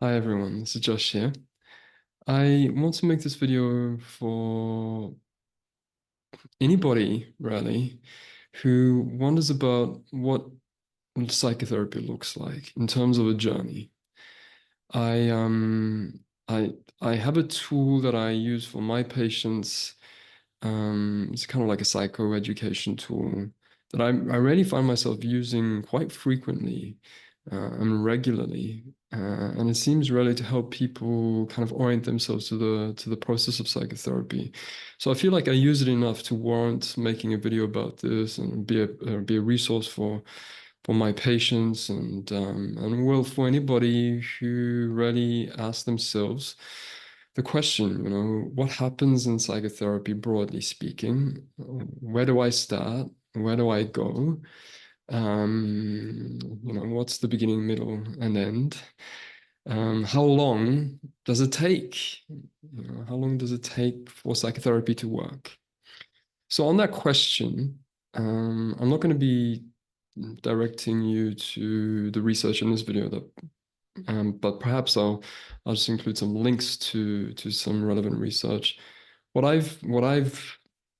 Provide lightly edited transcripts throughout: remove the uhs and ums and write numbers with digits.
Hi everyone, this is Josh here. I want to make this video for anybody really who wonders about what psychotherapy looks like in terms of a journey. I um I have a tool that I use for my patients. It's kind of like a psychoeducation tool that I really find myself using quite frequently and regularly. And it seems really to help people kind of orient themselves to the process of psychotherapy. So I feel like I use it enough to warrant making a video about this and be a resource for my patients and well for anybody who really asks themselves the question, what happens in psychotherapy broadly speaking? Where do I start? Where do I go? What's the beginning, middle, and end? How long does it take? How long does it take for psychotherapy to work? So on that question, I'm not going to be directing you to the research in this video, but perhaps I'll just include some links to some relevant research. What I've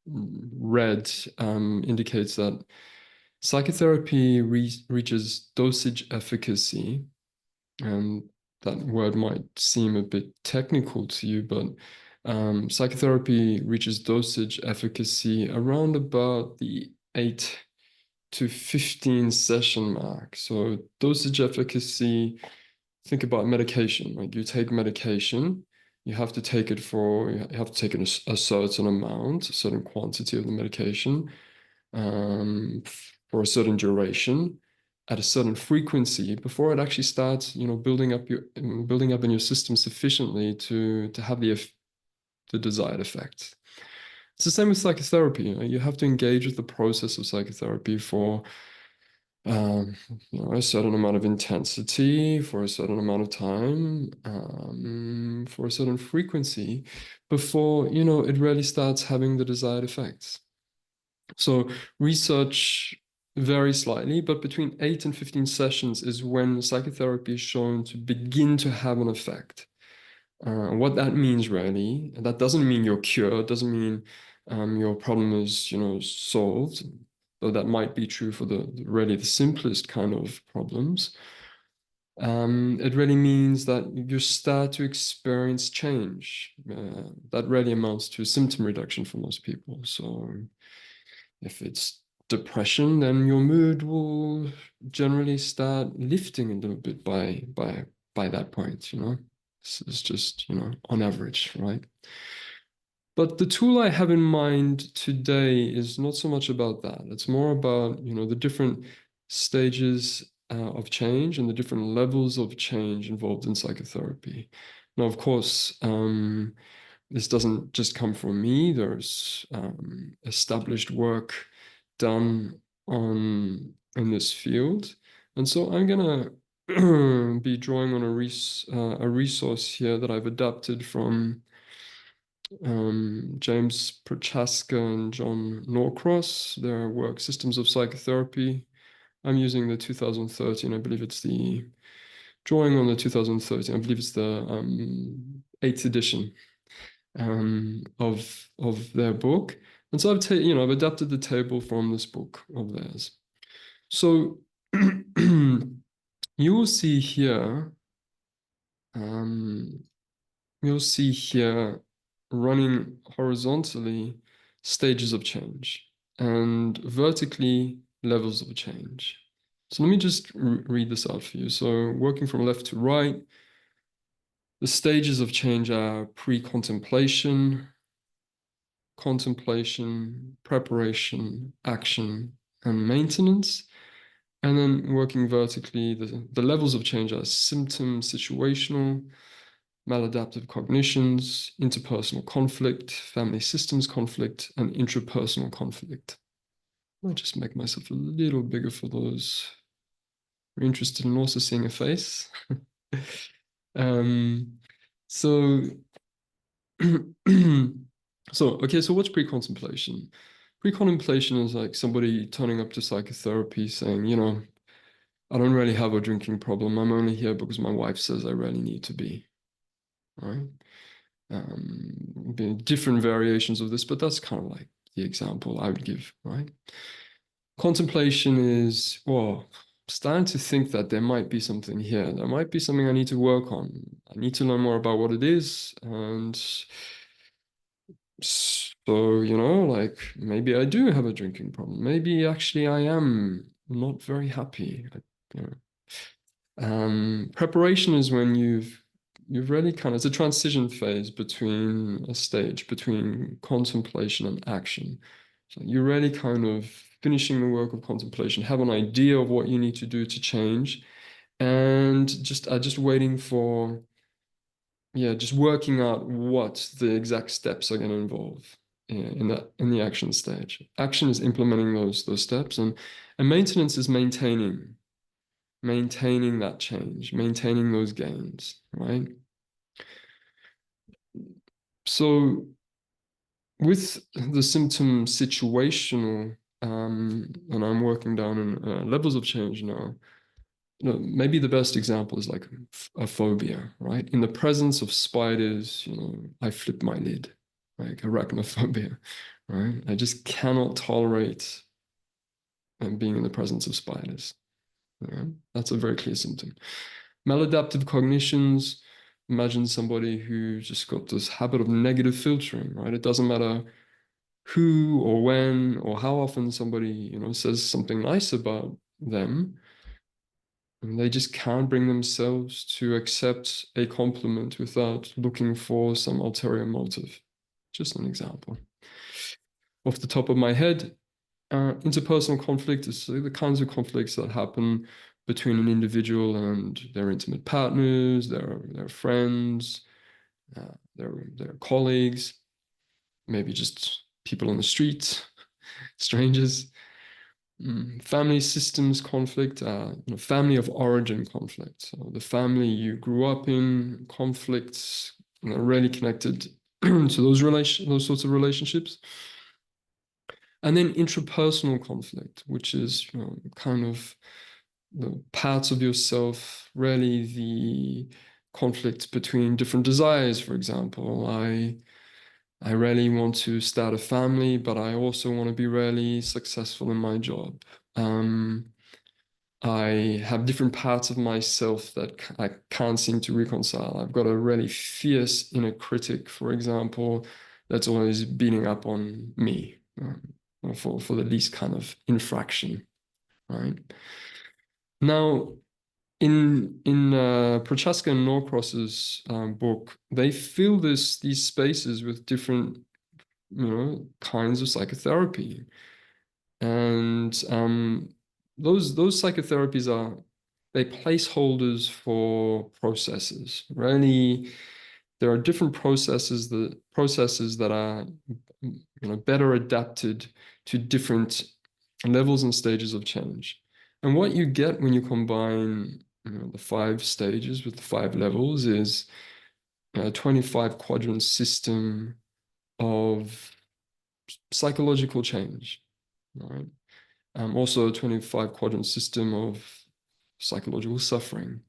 read indicates that psychotherapy reaches dosage efficacy, and that word might seem a bit technical to you, but psychotherapy reaches dosage efficacy around about the 8 to 15 session mark. So dosage efficacy, think about medication. Like you take medication, you have to take it a certain amount, a certain quantity of the medication, for a certain duration at a certain frequency before it actually starts, building up in your system sufficiently to have the desired effect. It's the same with psychotherapy. You have to engage with the process of psychotherapy for um, a certain amount of intensity, for a certain amount of time, for a certain frequency, before it really starts having the desired effects. So research varies slightly, but between 8 and 15 sessions is when psychotherapy is shown to begin to have an effect. What that means really, that doesn't mean you're cured, doesn't mean your problem is, solved, though that might be true for the simplest kind of problems. It really means that you start to experience change. That really amounts to symptom reduction for most people. So if it's depression, then your mood will generally start lifting a little bit by that point, It's just, on average, right? But the tool I have in mind today is not so much about that. It's more about, the different stages of change and the different levels of change involved in psychotherapy. Now, of course, this doesn't just come from me. There's established work done in this field. And so I'm gonna be drawing on a resource here that I've adapted from James Prochaska and John Norcross, their work, Systems of Psychotherapy. I'm using the 2013, I believe it's the drawing on the 2013, I believe it's the 8th edition of their book. And so I've adapted the table from this book of theirs. So you will see here, um, you'll see here running horizontally stages of change and vertically levels of change. So let me just read this out for you. So working from left to right, the stages of change are pre-contemplation, contemplation, preparation, action, and maintenance. And then working vertically, the levels of change are symptom, situational, maladaptive cognitions, interpersonal conflict, family systems conflict, and intrapersonal conflict. I'll just make myself a little bigger for those who are interested in also seeing a face. um, so, so what's pre-contemplation? Pre-contemplation is like somebody turning up to psychotherapy saying, I don't really have a drinking problem. I'm only here because my wife says I really need to be, right? Different variations of this, but that's kind of like the example I would give, right? Contemplation is, well, starting to think that there might be something here. There might be something I need to work on. I need to learn more about what it is. And so, like maybe I do have a drinking problem. Maybe actually I am not very happy. You know. Preparation is when you've really kind of, it's a transition phase between a stage between contemplation and action. So you're really kind of finishing the work of contemplation, have an idea of what you need to do to change, and just waiting for, yeah, just working out what the exact steps are going to involve in the action stage. Action is implementing those steps, and maintenance is maintaining that change, maintaining those gains, right? So with the symptom situational, and I'm working down in levels of change now, maybe the best example is like a phobia, right? In the presence of spiders, I flip my lid, like arachnophobia, right? I just cannot tolerate being in the presence of spiders. Yeah, that's a very clear symptom. Maladaptive cognitions, imagine somebody who's just got this habit of negative filtering, right? It doesn't matter who or when or how often somebody, says something nice about them, and they just can't bring themselves to accept a compliment without looking for some ulterior motive. Just an example. Off the top of my head, interpersonal conflict is the kinds of conflicts that happen between an individual and their intimate partners, their friends, their colleagues, maybe just people on the street, strangers. Family systems conflict, family of origin conflict. So the family you grew up in, conflicts, really connected to those sorts of relationships. And then intrapersonal conflict, which is kind of the parts of yourself, really the conflict between different desires. For example, I really want to start a family, but I also want to be really successful in my job. I have different parts of myself that I can't seem to reconcile. I've got a really fierce inner critic, for example, that's always beating up on me for the least kind of infraction, right? Now, in Prochaska and Norcross's book, they fill these spaces with different kinds of psychotherapy, and those psychotherapies are they placeholders for processes. Really, there are different processes that are better adapted to different levels and stages of change. And what you get when you combine the 5 stages with the 5 levels is a 25 quadrant system of psychological change, right? Also a 25 quadrant system of psychological suffering.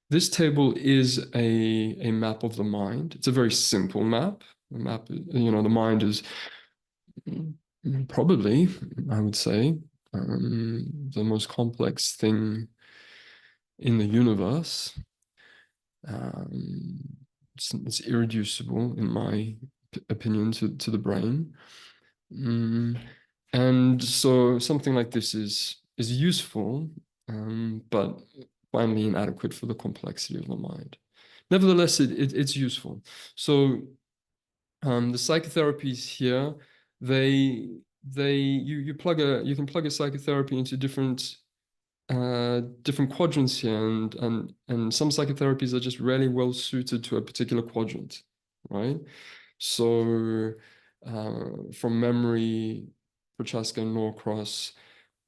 This table is a map of the mind. It's a very simple map. The map, the mind is probably, I would say, the most complex thing in the universe. Um, it's irreducible, in my opinion, to the brain. And so something like this is useful, but finally inadequate for the complexity of the mind. Nevertheless, it's useful. So the psychotherapies here, you can plug a psychotherapy into different quadrants here, and some psychotherapies are just really well suited to a particular quadrant, right? So from memory, Prochaska and Norcross,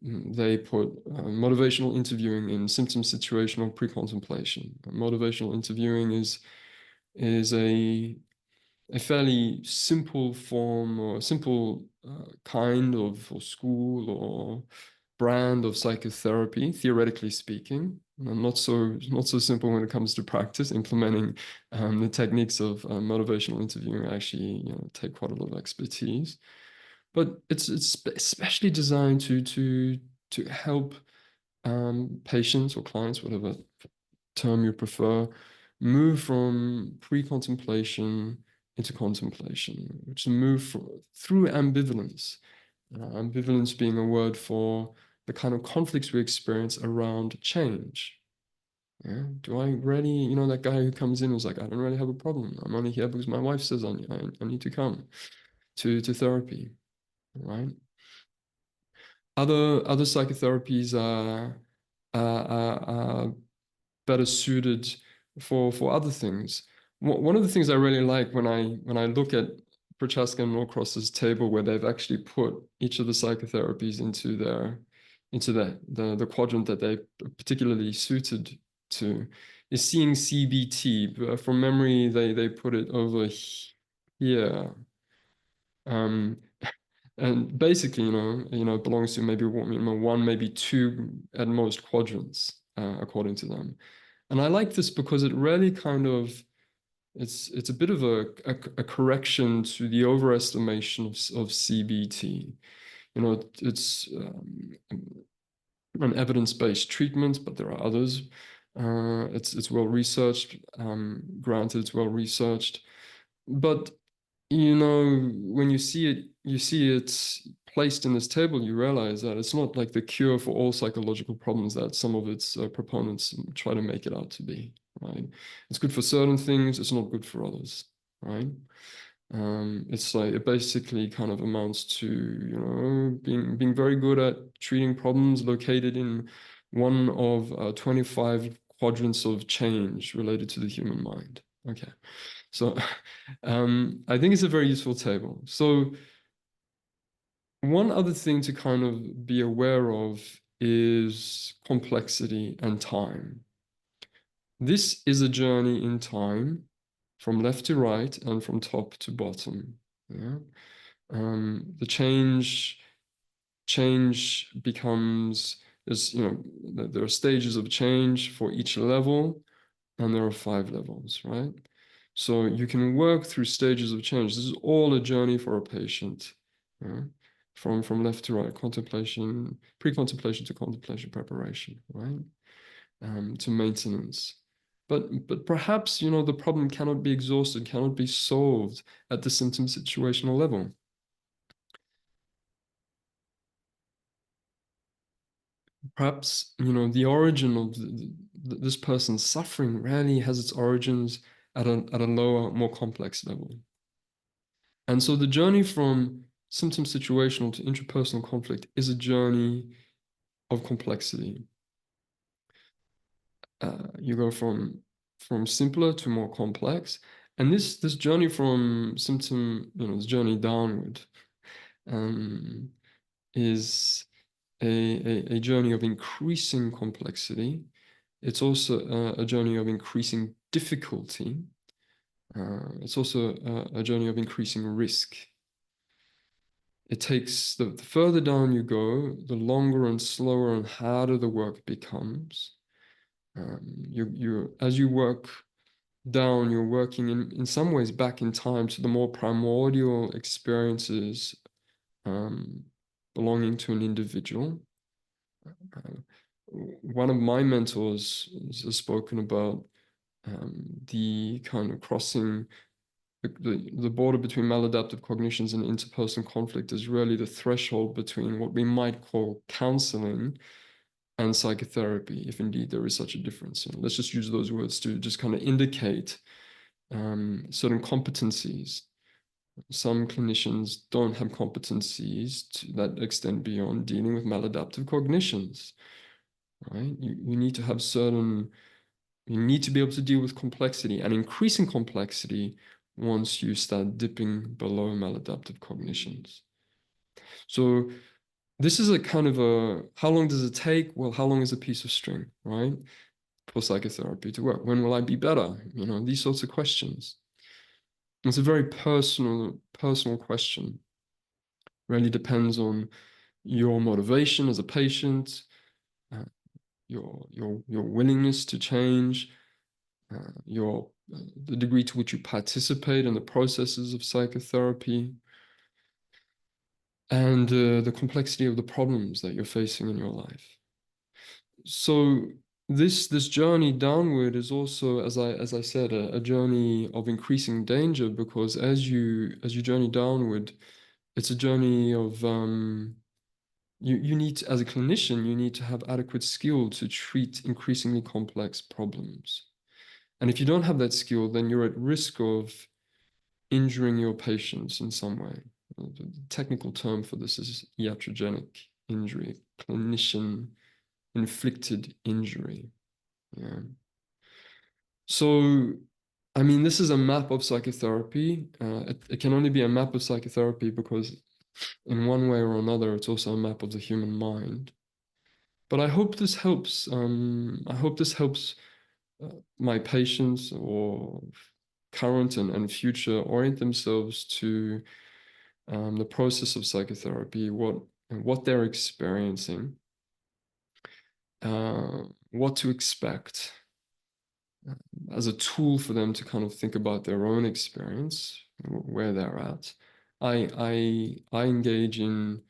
they put motivational interviewing in symptom situational pre-contemplation. Motivational interviewing is a fairly simple form or simple kind of or school or brand of psychotherapy, theoretically speaking. Not so simple when it comes to practice. Implementing the techniques of motivational interviewing actually, take quite a lot of expertise. But it's especially designed to help patients or clients, whatever term you prefer, move from pre-contemplation into contemplation, which is a move through ambivalence. Ambivalence being a word for the kind of conflicts we experience around change. Yeah. Do I really, that guy who comes in who's like, I don't really have a problem. I'm only here because my wife says I need to come to therapy, right? Other psychotherapies are better suited for other things. One of the things I really like when I look at Prochaska and Norcross's table, where they've actually put each of the psychotherapies into the quadrant that they particularly suited to, is seeing CBT. From memory, they put it over here. And basically, it belongs to maybe one, maybe two at most quadrants, according to them. And I like this because it really kind of, it's a bit of a correction to the overestimation of CBT. It's an evidence-based treatment, but there are others. It's well researched. Granted, it's well researched, but when you see it placed in this table, you realize that it's not like the cure for all psychological problems that some of its proponents try to make it out to be, right? It's good for certain things, it's not good for others, right? It's like it basically kind of amounts to, being very good at treating problems located in one of 25 quadrants of change related to the human mind. Okay. So I think it's a very useful table. So one other thing to kind of be aware of is complexity and time. This is a journey in time from left to right and from top to bottom. Yeah. The change becomes, there are stages of change for each level, and there are 5 levels, right? So you can work through stages of change. This is all a journey for a patient, from left to right, contemplation, pre-contemplation to contemplation preparation, right? To maintenance. But perhaps, the problem cannot be exhausted, cannot be solved at the symptom situational level. Perhaps, the origin of this person's suffering really has its origins at a lower, more complex level. And so the journey from symptom situational to interpersonal conflict is a journey of complexity. You go from simpler to more complex. And this journey from symptom, this journey downward, is a journey of increasing complexity. It's also a journey of increasing difficulty. It's also a journey of increasing risk. It takes, the further down you go, the longer and slower and harder the work becomes. As you work down, you're working in some ways back in time to the more primordial experiences belonging to an individual. One of my mentors has spoken about the kind of crossing the border between maladaptive cognitions and interpersonal conflict is really the threshold between what we might call counseling and psychotherapy, if indeed there is such a difference. Let's just use those words to just kind of indicate certain competencies. Some clinicians don't have competencies that extend beyond dealing with maladaptive cognitions, right? You need to have certain, you need to be able to deal with complexity and increasing complexity once you start dipping below maladaptive cognitions. So this is a kind of how long does it take? Well, how long is a piece of string, right? For psychotherapy to work. When will I be better? These sorts of questions. It's a very personal question. Really depends on, your motivation as a patient, uh, your willingness to change, the degree to which you participate in the processes of psychotherapy, and the complexity of the problems that you're facing in your life. So this journey downward is also, as I said, a journey of increasing danger, because as you journey downward, it's a journey of you need to, as a clinician, you need to have adequate skill to treat increasingly complex problems. And if you don't have that skill, then you're at risk of injuring your patients in some way. The technical term for this is iatrogenic injury, clinician inflicted injury. Yeah. So, I mean, this is a map of psychotherapy. It can only be a map of psychotherapy because in one way or another, it's also a map of the human mind. But I hope this helps. I hope this helps my patients or current and future orient themselves to the process of psychotherapy, what they're experiencing, what to expect, as a tool for them to kind of think about their own experience, where they're at. I engage in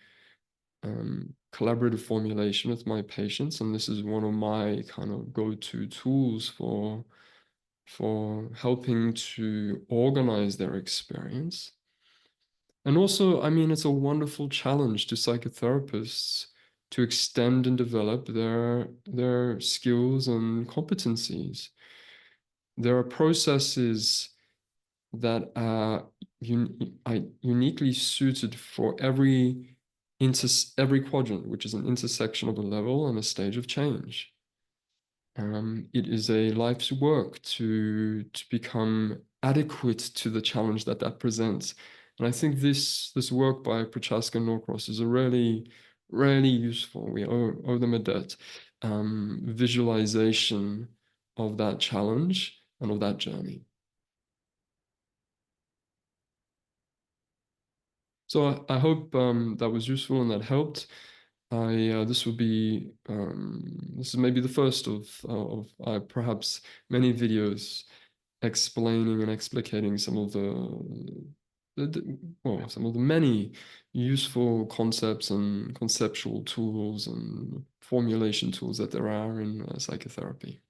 collaborative formulation with my patients, and this is one of my kind of go-to tools for helping to organize their experience. And also, I mean, it's a wonderful challenge to psychotherapists to extend and develop their skills and competencies. There are processes that are uniquely suited for every quadrant, which is an intersection of a level and a stage of change. It is a life's work to become adequate to the challenge that presents. And I think this work by Prochaska and Norcross is a really useful. We owe them a debt. Visualization of that challenge and of that journey. So I hope that was useful and that helped. This will be this is maybe the first of perhaps many videos explaining and explicating some of some of the many useful concepts and conceptual tools and formulation tools that there are in psychotherapy.